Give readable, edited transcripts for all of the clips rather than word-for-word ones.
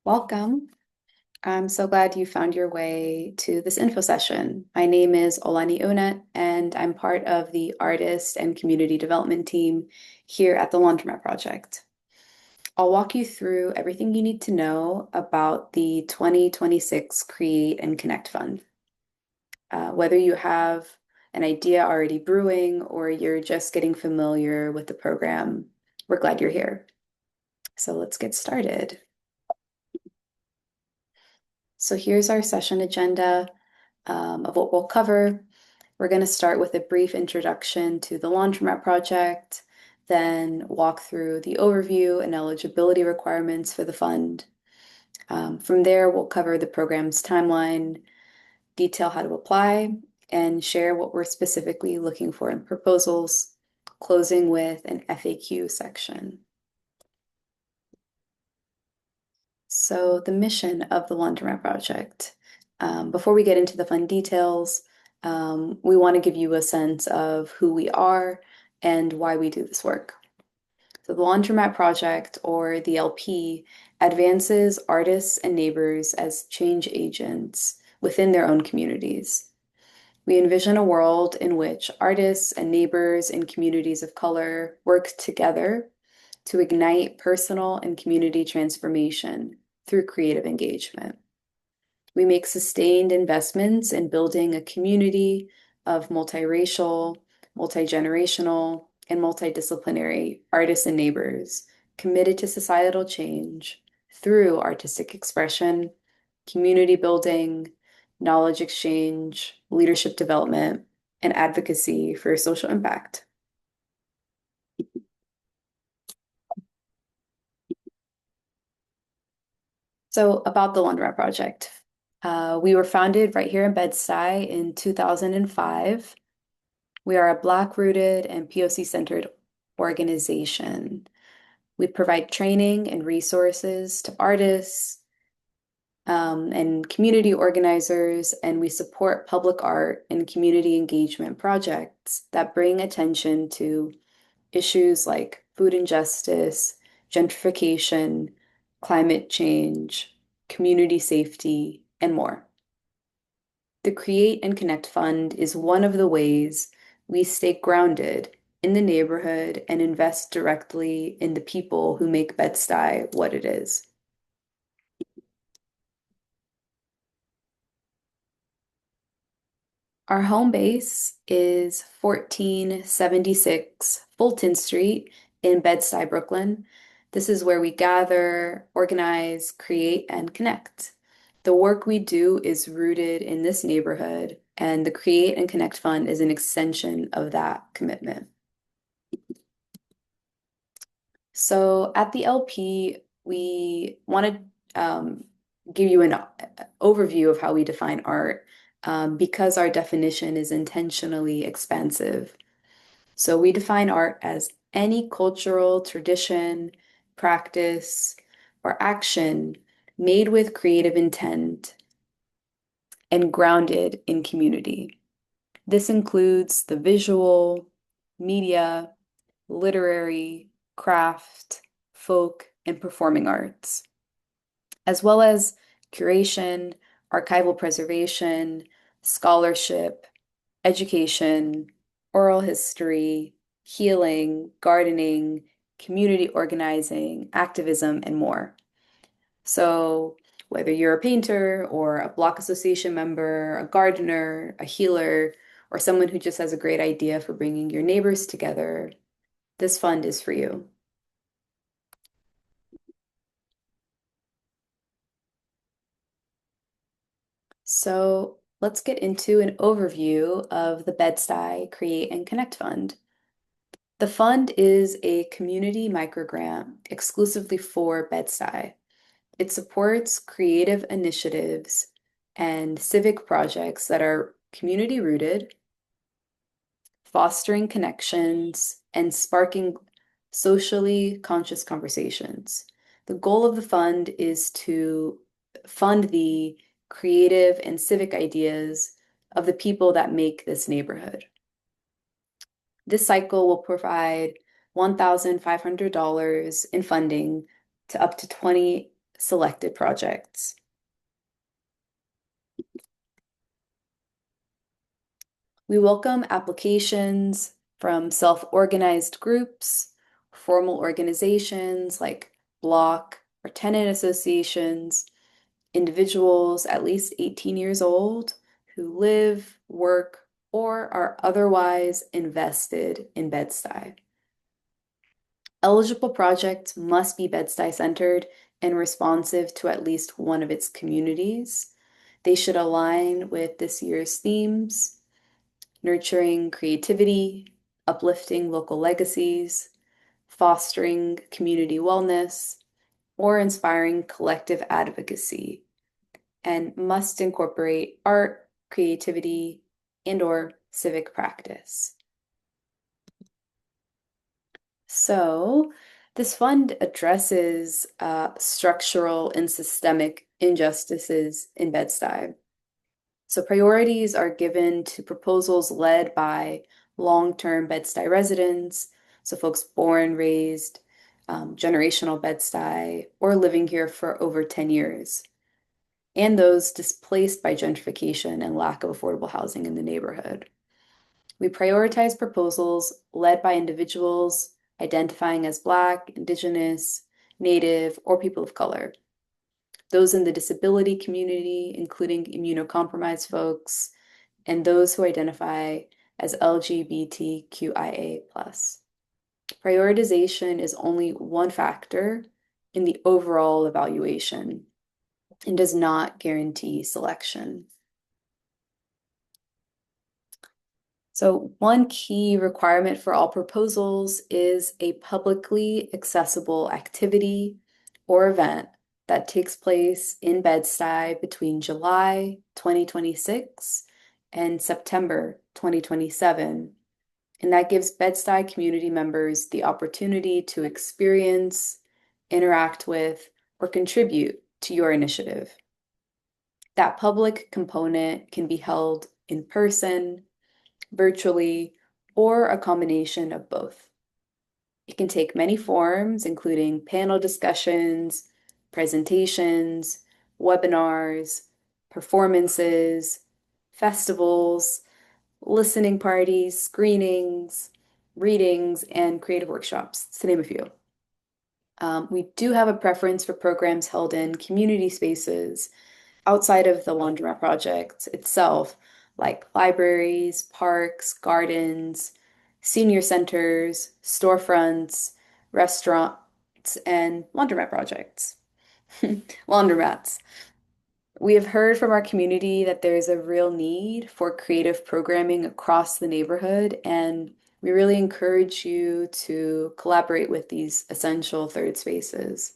Welcome. I'm so glad you found your way to this info session. My name is Olani Onet, and I'm part of the artist and community development team here at the Laundromat Project. I'll walk you through everything you need to know about the 2026 Create and Connect Fund. Whether you have an idea already brewing or you're just getting familiar with the program, we're glad you're here. So let's get started. So here's our session agenda of what we'll cover. We're going to start with a brief introduction to the Laundromat Project, then walk through the overview and eligibility requirements for the fund. From there, we'll cover the program's timeline, detail how to apply, and share what we're specifically looking for in proposals, closing with an FAQ section. So the mission of the Laundromat Project. Before we get into the fun details, we want to give you a sense of who we are and why we do this work. So the Laundromat Project, or the LP, advances artists and neighbors as change agents within their own communities. We envision a world in which artists and neighbors in communities of color work together to ignite personal and community transformation through creative engagement. We make sustained investments in building a community of multiracial, multi-generational, and multidisciplinary artists and neighbors committed to societal change through artistic expression, community building, knowledge exchange, leadership development, and advocacy for social impact. So about the Laundromat Project. We were founded right here in Bed-Stuy in 2005. We are a Black-rooted and POC-centered organization. We provide training and resources to artists and community organizers, and we support public art and community engagement projects that bring attention to issues like food injustice, gentrification, climate change, community safety, and more. The Create and Connect Fund is one of the ways we stay grounded in the neighborhood and invest directly in the people who make Bed-Stuy what it is. Our home base is 1476 Fulton Street in Bed-Stuy, Brooklyn. This is where we gather, organize, create, and connect. The work we do is rooted in this neighborhood, and the Create and Connect Fund is an extension of that commitment. So at the LP, we want to give you an overview of how we define art because our definition is intentionally expansive. So we define art as any cultural tradition, practice, or action made with creative intent and grounded in community. This includes the visual, media, literary, craft, folk, and performing arts, as well as curation, archival preservation, scholarship, education, oral history, healing, gardening, community organizing, activism, and more. So whether you're a painter or a block association member, a gardener, a healer, or someone who just has a great idea for bringing your neighbors together, this fund is for you. So let's get into an overview of the Bed-Stuy Create and Connect Fund. The fund is a community microgrant exclusively for Bed-Stuy. It supports creative initiatives and civic projects that are community rooted, fostering connections, and sparking socially conscious conversations. The goal of the fund is to fund the creative and civic ideas of the people that make this neighborhood. This cycle will provide $1,500 in funding to up to 20 selected projects. We welcome applications from self-organized groups, formal organizations like block or tenant associations, individuals at least 18 years old who live, work, or are otherwise invested in Bed-Stuy. Eligible projects must be Bed-Stuy centered and responsive to at least one of its communities. They should align with this year's themes: nurturing creativity, uplifting local legacies, fostering community wellness, or inspiring collective advocacy, and must incorporate art, creativity, and/or civic practice. So, this fund addresses structural and systemic injustices in Bed-Stuy. So priorities are given to proposals led by long-term Bed-Stuy residents, so folks born, raised, generational Bed-Stuy, or living here for over 10 years, and those displaced by gentrification and lack of affordable housing in the neighborhood. We prioritize proposals led by individuals identifying as Black, Indigenous, Native, or people of color, those in the disability community, including immunocompromised folks, and those who identify as LGBTQIA+. Prioritization is only one factor in the overall evaluation and does not guarantee selection. So one key requirement for all proposals is a publicly accessible activity or event that takes place in Bed-Stuy between July 2026 and September 2027. And that gives Bed-Stuy community members the opportunity to experience, interact with, or contribute to your initiative. That public component can be held in person, virtually, or a combination of both. It can take many forms, including panel discussions, presentations, webinars, performances, festivals, listening parties, screenings, readings, and creative workshops, to name a few. We do have a preference for programs held in community spaces outside of the laundromat project itself, like libraries, parks, gardens, senior centers, storefronts, restaurants, and laundromat projects. Laundromats. We have heard from our community that there's a real need for creative programming across the neighborhood, and we really encourage you to collaborate with these essential third spaces.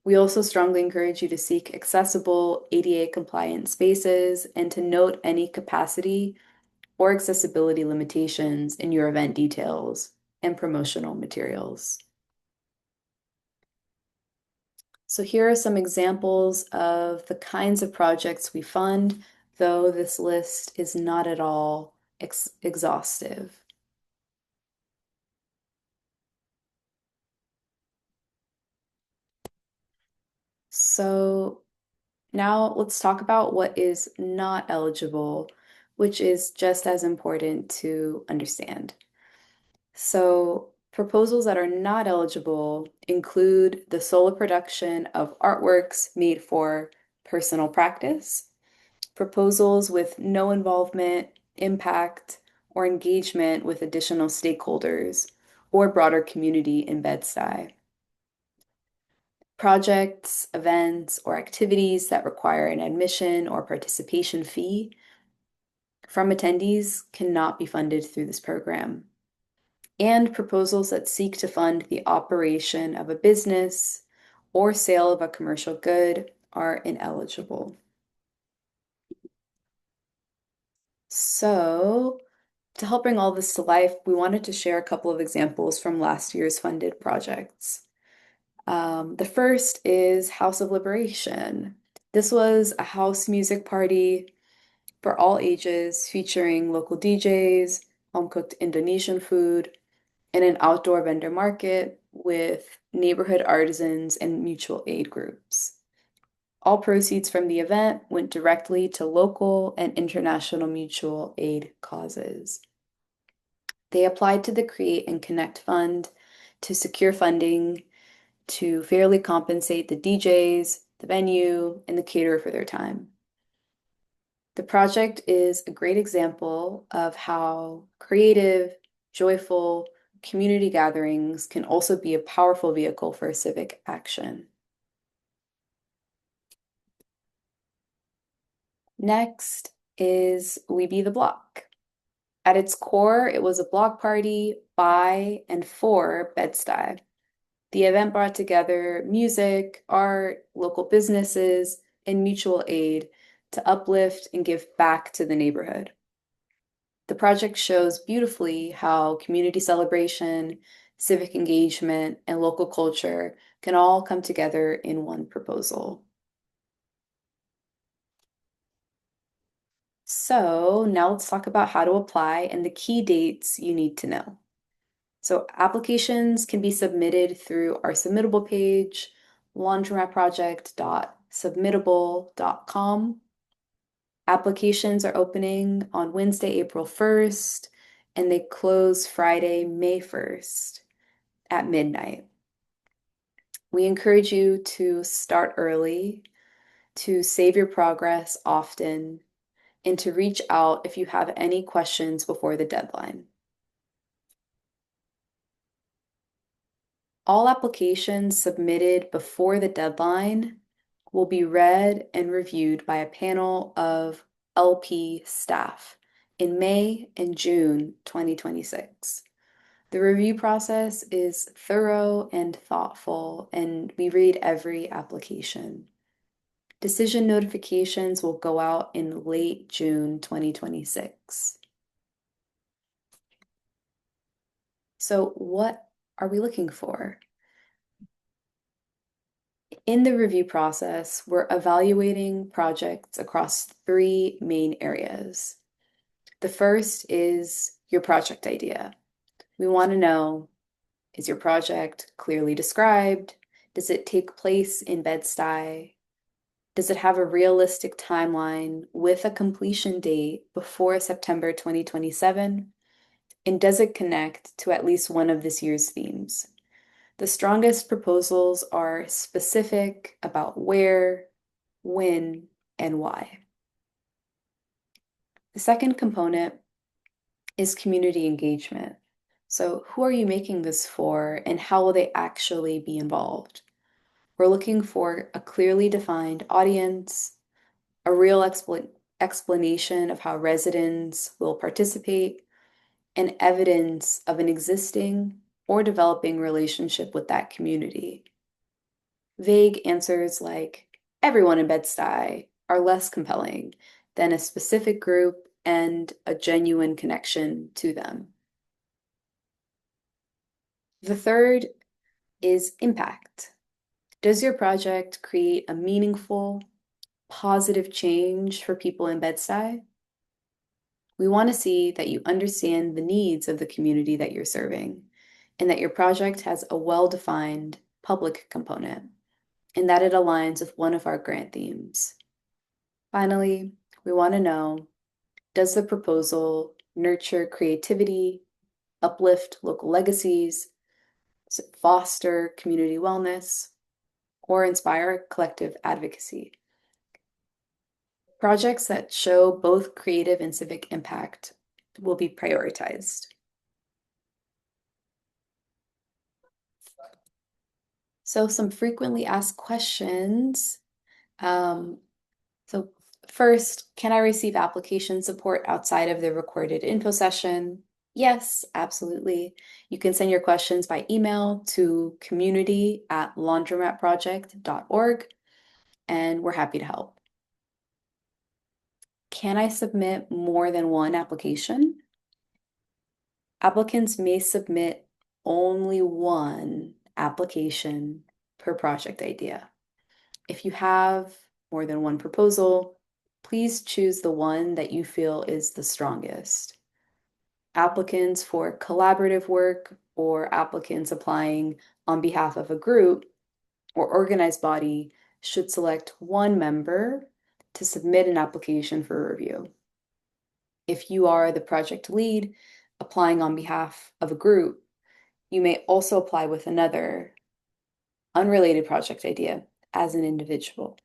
We also strongly encourage you to seek accessible ADA compliant spaces and to note any capacity or accessibility limitations in your event details and promotional materials. So here are some examples of the kinds of projects we fund, though this list is not at all exhaustive. So now let's talk about what is not eligible, which is just as important to understand. So proposals that are not eligible include the solo production of artworks made for personal practice, proposals with no involvement, impact, or engagement with additional stakeholders or broader community in Bed-Stuy. Projects, events, or activities that require an admission or participation fee from attendees cannot be funded through this program. And proposals that seek to fund the operation of a business or sale of a commercial good are ineligible. So, to help bring all this to life, we wanted to share a couple of examples from last year's funded projects. The first is House of Liberation. This was a house music party for all ages featuring local DJs, home-cooked Indonesian food, and an outdoor vendor market with neighborhood artisans, and mutual aid groups. All proceeds from the event went directly to local and international mutual aid causes. They applied to the Create and Connect Fund to secure funding to fairly compensate the DJs, the venue, and the caterer for their time. The project is a great example of how creative, joyful community gatherings can also be a powerful vehicle for civic action. Next is We Be the Block. At its core, it was a block party by and for Bed-Stuy. The event brought together music, art, local businesses, and mutual aid to uplift and give back to the neighborhood. The project shows beautifully how community celebration, civic engagement, and local culture can all come together in one proposal. So now let's talk about how to apply and the key dates you need to know. So applications can be submitted through our submittable page, laundromatproject.submittable.com. Applications are opening on Wednesday, April 1st, and they close Friday, May 1st at midnight. We encourage you to start early, to save your progress often, and to reach out if you have any questions before the deadline. All applications submitted before the deadline will be read and reviewed by a panel of LP staff in May and June 2026. The review process is thorough and thoughtful, and we read every application. Decision notifications will go out in late June 2026. So, what are we looking for? In the review process, we're evaluating projects across three main areas. The first is your project idea. We want to know, is your project clearly described? Does it take place in Bed-Stuy? Does it have a realistic timeline with a completion date before September 2027? And does it connect to at least one of this year's themes? The strongest proposals are specific about where, when, and why. The second component is community engagement. So, who are you making this for, and how will they actually be involved? We're looking for a clearly defined audience, a real explanation of how residents will participate, and evidence of an existing or developing relationship with that community. Vague answers like everyone in Bed-Stuy are less compelling than a specific group and a genuine connection to them. The third is impact. Does your project create a meaningful, positive change for people in Bed-Stuy? We want to see that you understand the needs of the community that you're serving, and that your project has a well-defined public component, and that it aligns with one of our grant themes. Finally, we want to know, does the proposal nurture creativity, uplift local legacies, foster community wellness, or inspire collective advocacy? Projects that show both creative and civic impact will be prioritized. So some frequently asked questions. So first, can I receive application support outside of the recorded info session? Yes, absolutely. You can send your questions by email to community@laundromatproject.org, and we're happy to help. Can I submit more than one application? Applicants may submit only one application per project idea. If you have more than one proposal, please choose the one that you feel is the strongest. Applicants for collaborative work or applicants applying on behalf of a group or organized body should select one member to submit an application for review. If you are the project lead applying on behalf of a group, you may also apply with another unrelated project idea as an individual.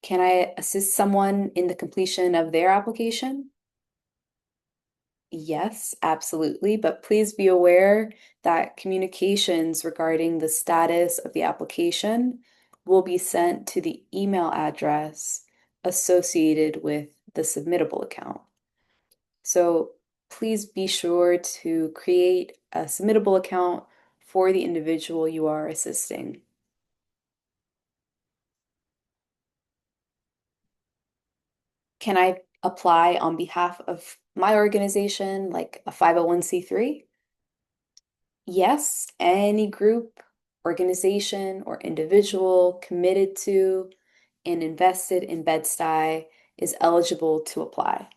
Can I assist someone in the completion of their application? Yes, absolutely. But please be aware that communications regarding the status of the application will be sent to the email address associated with the submittable account. So please be sure to create a submittable account for the individual you are assisting. Can I apply on behalf of my organization, like a 501(c)(3)? Yes, any group, organization, or individual committed to and invested in Bed-Stuy is eligible to apply.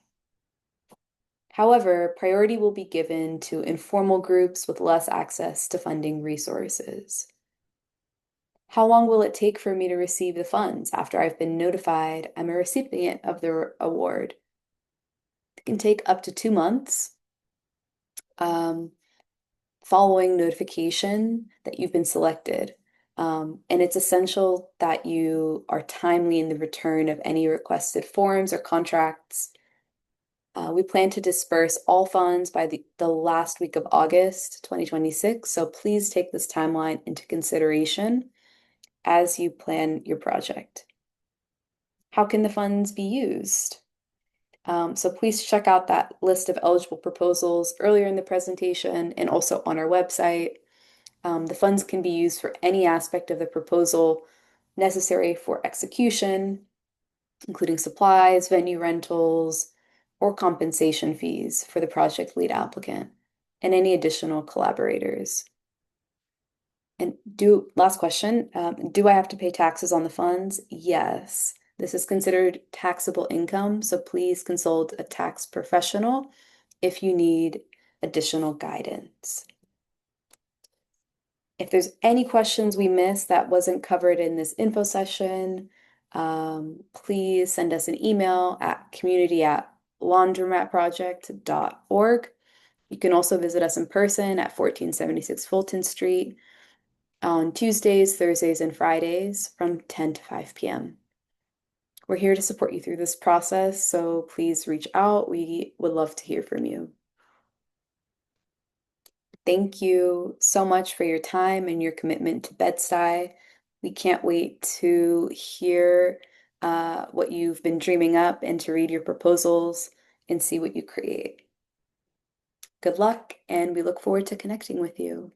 However, priority will be given to informal groups with less access to funding resources. How long will it take for me to receive the funds after I've been notified I'm a recipient of the award? It can take up to 2 months. Following notification that you've been selected. And it's essential that you are timely in the return of any requested forms or contracts. We plan to disperse all funds by the last week of August 2026, so please take this timeline into consideration as you plan your project. How can the funds be used? So please check out that list of eligible proposals earlier in the presentation and also on our website. The funds can be used for any aspect of the proposal necessary for execution, including supplies, venue rentals, or compensation fees for the project lead applicant and any additional collaborators. And last question, do I have to pay taxes on the funds? Yes. This is considered taxable income, so please consult a tax professional if you need additional guidance. If there's any questions we missed that wasn't covered in this info session, please send us an email at community@laundromatproject.org. You can also visit us in person at 1476 Fulton Street on Tuesdays, Thursdays, and Fridays from 10 to 5 p.m. We're here to support you through this process, so please reach out. We would love to hear from you. Thank you so much for your time and your commitment to Bed-Stuy. We can't wait to hear what you've been dreaming up and to read your proposals and see what you create. Good luck, and we look forward to connecting with you.